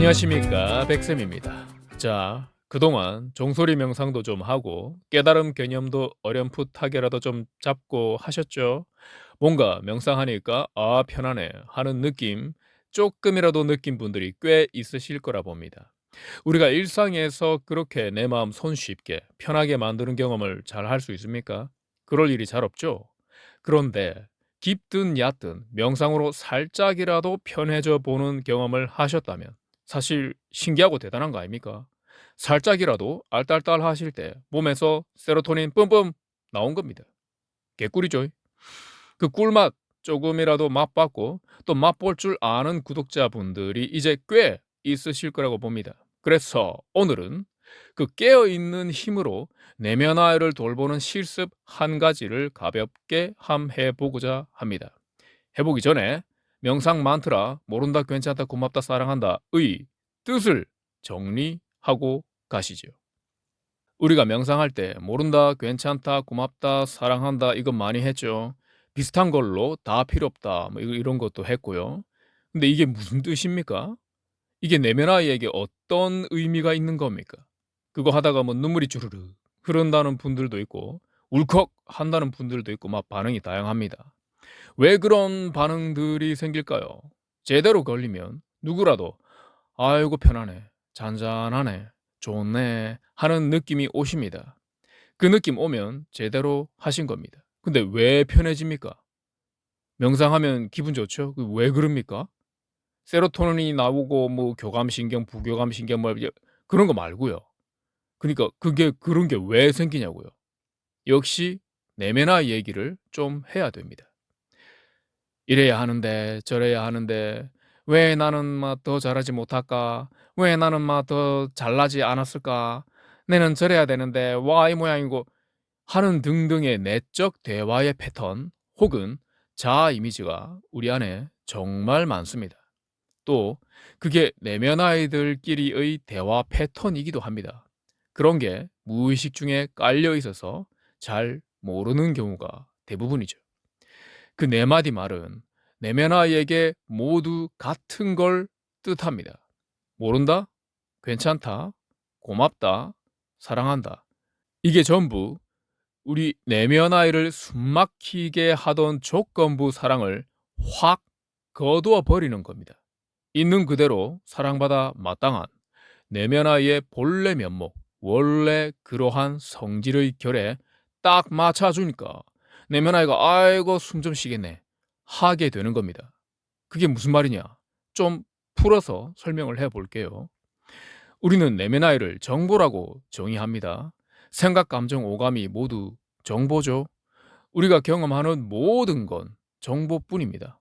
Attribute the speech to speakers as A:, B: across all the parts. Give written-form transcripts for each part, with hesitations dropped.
A: 안녕하십니까, 백쌤입니다. 자, 그동안 종소리 명상도 좀 하고 깨달음 개념도 어렴풋하게라도 좀 잡고 하셨죠? 뭔가 명상하니까 편하네 하는 느낌 조금이라도 느낀 분들이 꽤 있으실 거라 봅니다. 우리가 일상에서 그렇게 내 마음 손쉽게 편하게 만드는 경험을 잘 할 수 있습니까? 그럴 일이 잘 없죠. 그런데 깊든 얕든 명상으로 살짝이라도 편해져 보는 경험을 하셨다면 사실 신기하고 대단한 거 아닙니까? 살짝이라도 알딸딸 하실 때 몸에서 세로토닌 뿜뿜 나온 겁니다. 개꿀이죠. 그 꿀맛 조금이라도 맛봤고 또 맛볼 줄 아는 구독자분들이 이제 꽤 있으실 거라고 봅니다. 그래서 오늘은 그 깨어있는 힘으로 내면화를 돌보는 실습 한 가지를 가볍게 해보고자 합니다. 해보기 전에 명상 만트라 모른다 괜찮다 고맙다 사랑한다 의 뜻을 정리하고 가시죠. 우리가 명상할 때 모른다 괜찮다 고맙다 사랑한다 이건 많이 했죠. 비슷한 걸로 다 필요 없다 뭐 이런 것도 했고요. 근데 이게 무슨 뜻입니까? 이게 내면 아이에게 어떤 의미가 있는 겁니까? 그거 하다가 뭐 눈물이 주르르 흐른다는 분들도 있고 울컥 한다는 분들도 있고 막 반응이 다양합니다. 왜 그런 반응들이 생길까요? 제대로 걸리면 누구라도 아이고 편하네, 잔잔하네, 좋네 하는 느낌이 오십니다. 그 느낌 오면 제대로 하신 겁니다. 근데 왜 편해집니까? 명상하면 기분 좋죠? 왜 그럽니까? 세로토닌이 나오고 뭐 교감신경, 부교감신경 뭐 그런 거 말고요. 그러니까 그게 그런 게 왜 생기냐고요. 역시 내면화 얘기를 좀 해야 됩니다. 이래야 하는데 저래야 하는데 왜 나는 막 더 잘하지 못할까? 왜 나는 막 더 잘나지 않았을까? 내는 저래야 되는데 와 이 모양이고 하는 등등의 내적 대화의 패턴 혹은 자아 이미지가 우리 안에 정말 많습니다. 또 그게 내면 아이들끼리의 대화 패턴이기도 합니다. 그런 게 무의식 중에 깔려 있어서 잘 모르는 경우가 대부분이죠. 그 네 마디 말은 내면 아이에게 모두 같은 걸 뜻합니다. 모른다? 괜찮다? 고맙다? 사랑한다. 이게 전부 우리 내면 아이를 숨막히게 하던 조건부 사랑을 확 거두어 버리는 겁니다. 있는 그대로 사랑받아 마땅한 내면 아이의 본래 면목, 원래 그러한 성질의 결에 딱 맞춰주니까 내면 아이가 아이고 숨 좀 쉬겠네 하게 되는 겁니다. 그게 무슨 말이냐? 좀 풀어서 설명을 해 볼게요. 우리는 내면 아이를 정보라고 정의합니다. 생각, 감정, 오감이 모두 정보죠. 우리가 경험하는 모든 건 정보뿐입니다.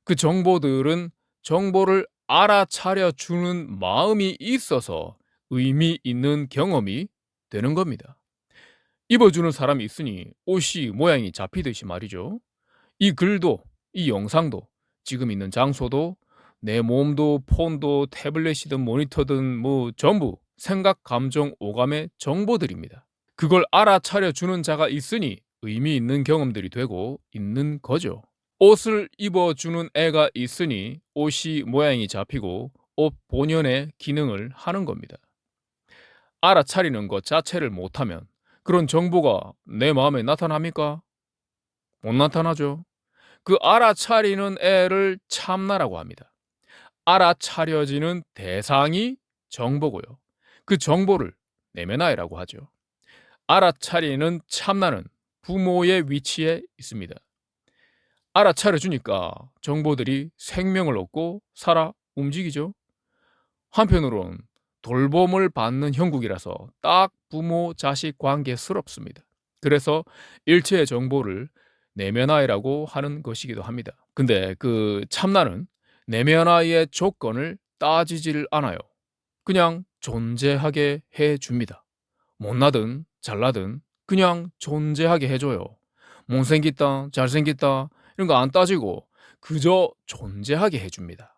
A: 그 정보들은 정보를 알아차려 주는 마음이 있어서 의미 있는 경험이 되는 겁니다. 입어주는 사람이 있으니 옷이 모양이 잡히듯이 말이죠. 이 글도, 이 영상도, 지금 있는 장소도, 내 몸도, 폰도, 태블릿이든 모니터든 뭐 전부 생각, 감정, 오감의 정보들입니다. 그걸 알아차려 주는 자가 있으니 의미 있는 경험들이 되고 있는 거죠. 옷을 입어주는 애가 있으니 옷이 모양이 잡히고 옷 본연의 기능을 하는 겁니다. 알아차리는 것 자체를 못하면 그런 정보가 내 마음에 나타납니까? 못 나타나죠. 그 알아차리는 애를 참나라고 합니다. 알아차려지는 대상이 정보고요. 그 정보를 내면아이라고 하죠. 알아차리는 참나는 부모의 위치에 있습니다. 알아차려주니까 정보들이 생명을 얻고 살아 움직이죠. 한편으론 돌봄을 받는 형국이라서 딱 부모 자식 관계스럽습니다. 그래서 일체의 정보를 내면화이라고 하는 것이기도 합니다. 근데 그 참나는 내면화의 조건을 따지질 않아요. 그냥 존재하게 해줍니다. 못나든 잘나든 그냥 존재하게 해줘요. 못생겼다 잘생겼다 이런 거 안 따지고 그저 존재하게 해줍니다.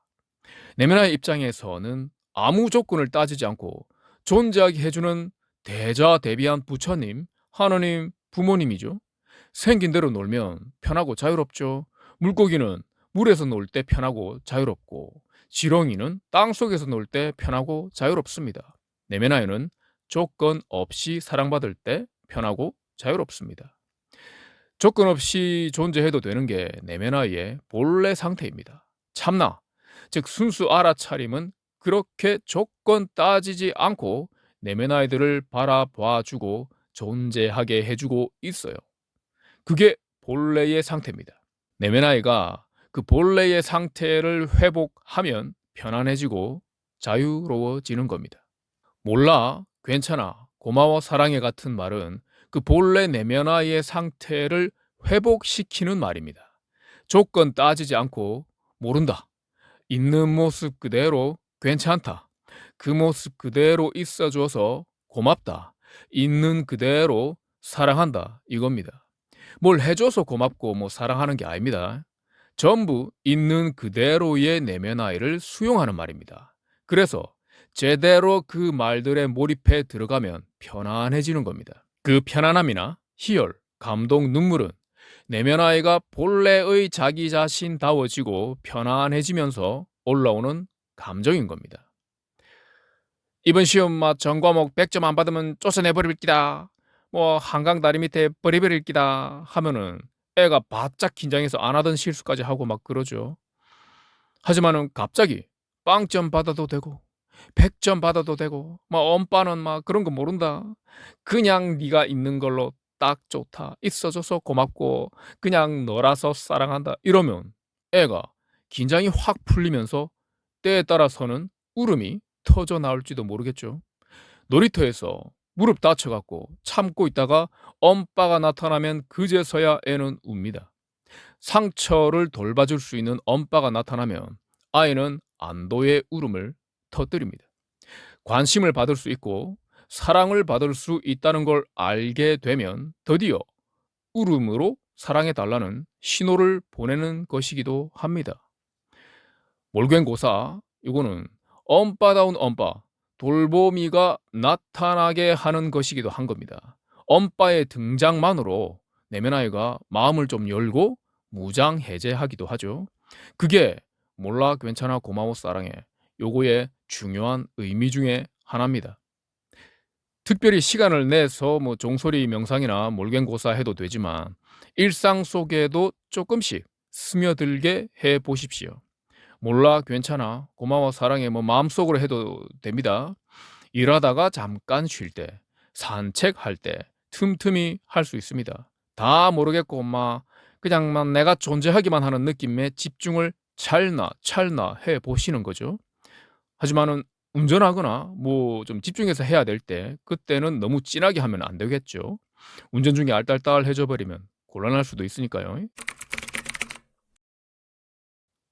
A: 내면화의 입장에서는 아무 조건을 따지지 않고 존재하게 해주는 대자대비한 부처님, 하느님, 부모님이죠. 생긴 대로 놀면 편하고 자유롭죠. 물고기는 물에서 놀 때 편하고 자유롭고 지렁이는 땅속에서 놀 때 편하고 자유롭습니다. 내면 아이는 조건 없이 사랑받을 때 편하고 자유롭습니다. 조건 없이 존재해도 되는 게 내면 아이의 본래 상태입니다. 참나, 즉 순수 알아차림은 그렇게 조건 따지지 않고 내면 아이들을 바라봐주고 존재하게 해주고 있어요. 그게 본래의 상태입니다. 내면 아이가 그 본래의 상태를 회복하면 편안해지고 자유로워지는 겁니다. 몰라, 괜찮아, 고마워, 사랑해 같은 말은 그 본래 내면 아이의 상태를 회복시키는 말입니다. 조건 따지지 않고 모른다, 있는 모습 그대로 괜찮다, 그 모습 그대로 있어줘서 고맙다, 있는 그대로 사랑한다, 이겁니다. 뭘 해줘서 고맙고 사랑하는 게 아닙니다. 전부 있는 그대로의 내면 아이를 수용하는 말입니다. 그래서 제대로 그 말들에 몰입해 들어가면 편안해지는 겁니다. 그 편안함이나 희열, 감동, 눈물은 내면 아이가 본래의 자기 자신다워지고 편안해지면서 올라오는 감정인 겁니다. 이번 시험 전 과목 100점 안 받으면 쫓아내버릴 기다, 한강 다리 밑에 버리버릴 기다 하면은 애가 바짝 긴장해서 안 하던 실수까지 하고 막 그러죠. 하지만은 갑자기 빵점 받아도 되고 100점 받아도 되고 엄빠는 그런 거 모른다, 그냥 네가 있는 걸로 딱 좋다, 있어줘서 고맙고 그냥 너라서 사랑한다 이러면 애가 긴장이 확 풀리면서 때에 따라서는 울음이 터져 나올지도 모르겠죠. 놀이터에서 무릎 다쳐갖고 참고 있다가 엄빠가 나타나면 그제서야 애는 웁니다. 상처를 돌봐줄 수 있는 엄빠가 나타나면 아이는 안도의 울음을 터뜨립니다. 관심을 받을 수 있고 사랑을 받을 수 있다는 걸 알게 되면 드디어 울음으로 사랑해달라는 신호를 보내는 것이기도 합니다. 몰갱고사, 이거는 엄빠다운 엄빠, 돌보미가 나타나게 하는 것이기도 한 겁니다. 엄빠의 등장만으로 내면 아이가 마음을 좀 열고 무장해제하기도 하죠. 그게 몰라, 괜찮아, 고마워, 사랑해, 요거의 중요한 의미 중에 하나입니다. 특별히 시간을 내서 종소리 명상이나 몰갱고사 해도 되지만 일상 속에도 조금씩 스며들게 해 보십시오. 몰라, 괜찮아, 고마워, 사랑해 마음속으로 해도 됩니다. 일하다가 잠깐 쉴 때, 산책할 때 틈틈이 할 수 있습니다. 다 모르겠고 그냥 내가 존재하기만 하는 느낌에 집중을 찰나 해 보시는 거죠. 하지만은 운전하거나 좀 집중해서 해야 될 때 그때는 너무 진하게 하면 안 되겠죠. 운전 중에 알딸딸해져 버리면 곤란할 수도 있으니까요.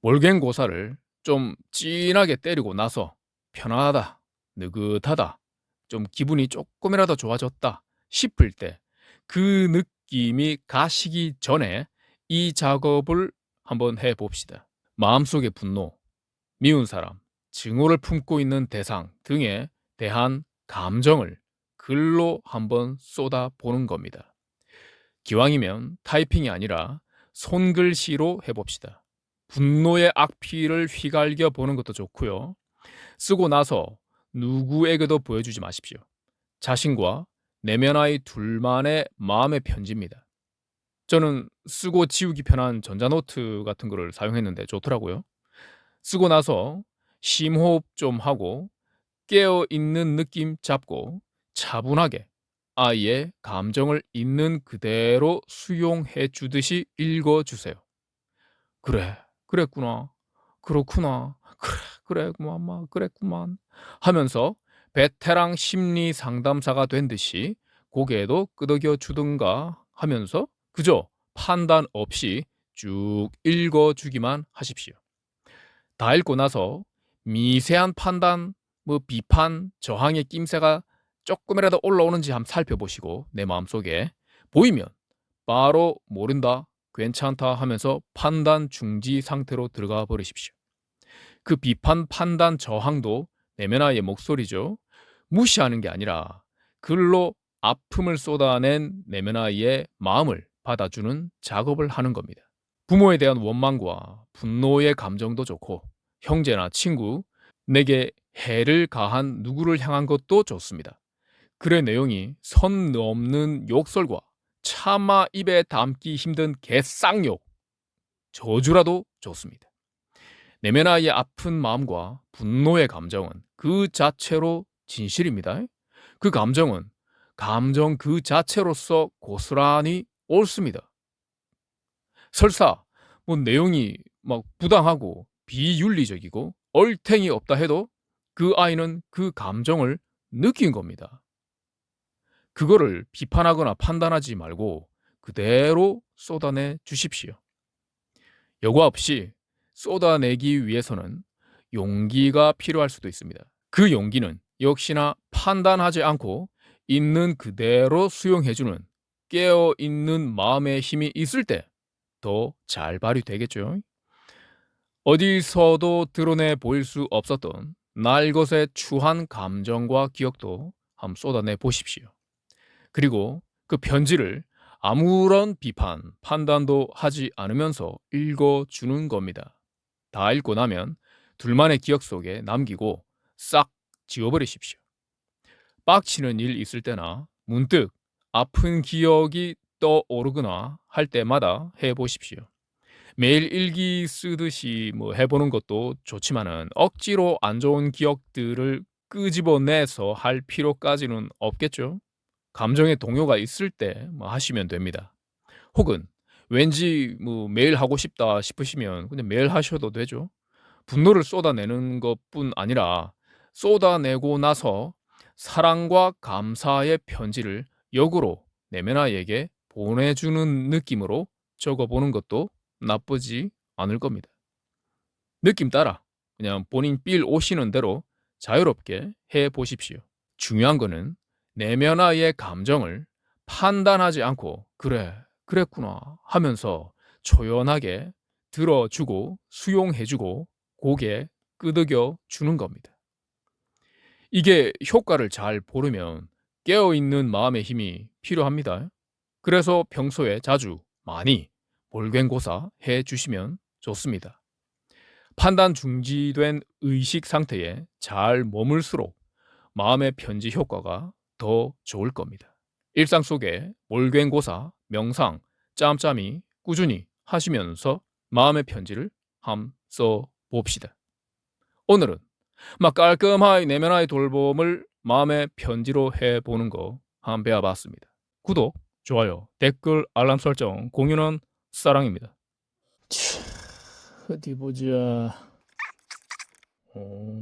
A: 몰갱고사를 좀 진하게 때리고 나서 편하다, 느긋하다, 좀 기분이 조금이라도 좋아졌다 싶을 때 그 느낌이 가시기 전에 이 작업을 한번 해봅시다. 마음속의 분노, 미운 사람, 증오를 품고 있는 대상 등에 대한 감정을 글로 한번 쏟아보는 겁니다. 기왕이면 타이핑이 아니라 손글씨로 해봅시다. 분노의 악피를 휘갈겨 보는 것도 좋고요. 쓰고 나서 누구에게도 보여주지 마십시오. 자신과 내면 아이 둘만의 마음의 편지입니다. 저는 쓰고 지우기 편한 전자노트 같은 거를 사용했는데 좋더라고요. 쓰고 나서 심호흡 좀 하고 깨어있는 느낌 잡고 차분하게 아이의 감정을 있는 그대로 수용해 주듯이 읽어주세요. 그래, 그랬구나, 그렇구나, 그래, 그랬구만 하면서 베테랑 심리 상담사가 된 듯이 고개도 끄덕여 주든가 하면서 그저 판단 없이 쭉 읽어주기만 하십시오. 다 읽고 나서 미세한 판단, 비판, 저항의 낌새가 조금이라도 올라오는지 한번 살펴보시고 내 마음속에 보이면 바로 모른다, 괜찮다 하면서 판단 중지 상태로 들어가 버리십시오. 그 비판, 판단, 저항도 내면 아이의 목소리죠. 무시하는 게 아니라 글로 아픔을 쏟아낸 내면 아이의 마음을 받아주는 작업을 하는 겁니다. 부모에 대한 원망과 분노의 감정도 좋고 형제나 친구, 내게 해를 가한 누구를 향한 것도 좋습니다. 글의 내용이 선 넘는 욕설과 차마 입에 담기 힘든 개쌍욕, 저주라도 좋습니다. 내면아이의 아픈 마음과 분노의 감정은 그 자체로 진실입니다. 그 감정은 감정 그 자체로서 고스란히 옳습니다. 설사 뭐 내용이 막 부당하고 비윤리적이고 얼탱이 없다 해도 그 아이는 그 감정을 느낀 겁니다. 그거를 비판하거나 판단하지 말고 그대로 쏟아내 주십시오. 여과 없이 쏟아내기 위해서는 용기가 필요할 수도 있습니다. 그 용기는 역시나 판단하지 않고 있는 그대로 수용해주는 깨어있는 마음의 힘이 있을 때 더 잘 발휘되겠죠. 어디서도 드러내 보일 수 없었던 날것의 추한 감정과 기억도 한번 쏟아내 보십시오. 그리고 그 편지를 아무런 비판, 판단도 하지 않으면서 읽어주는 겁니다. 다 읽고 나면 둘만의 기억 속에 남기고 싹 지워버리십시오. 빡치는 일 있을 때나 문득 아픈 기억이 떠오르거나 할 때마다 해보십시오. 매일 일기 쓰듯이 뭐 해보는 것도 좋지만은 억지로 안 좋은 기억들을 끄집어내서 할 필요까지는 없겠죠. 감정의 동요가 있을 때 뭐 하시면 됩니다. 혹은 왠지 뭐 매일 하고 싶다 싶으시면 그냥 매일 하셔도 되죠. 분노를 쏟아내는 것뿐 아니라 쏟아내고 나서 사랑과 감사의 편지를 역으로 내면아이에게 보내주는 느낌으로 적어보는 것도 나쁘지 않을 겁니다. 느낌 따라 그냥 본인 필 오시는 대로 자유롭게 해 보십시오. 중요한 거는 내면아이의 감정을 판단하지 않고 그래, 그랬구나 하면서 초연하게 들어주고 수용해주고 고개 끄덕여 주는 겁니다. 이게 효과를 잘 보려면 깨어있는 마음의 힘이 필요합니다. 그래서 평소에 자주 많이 몰괭고사 해 주시면 좋습니다. 판단 중지된 의식 상태에 잘 머물수록 마음의 편지 효과가 더 좋을 겁니다. 일상 속에 몰괭고사, 명상, 짬짬이 꾸준히 하시면서 마음의 편지를 함 써 봅시다. 오늘은 막 깔끔하게 내면의 돌봄을 마음의 편지로 해보는 거 한번 배워봤습니다. 구독, 좋아요, 댓글, 알람 설정, 공유는 사랑입니다. 차, 어디 보자. 오.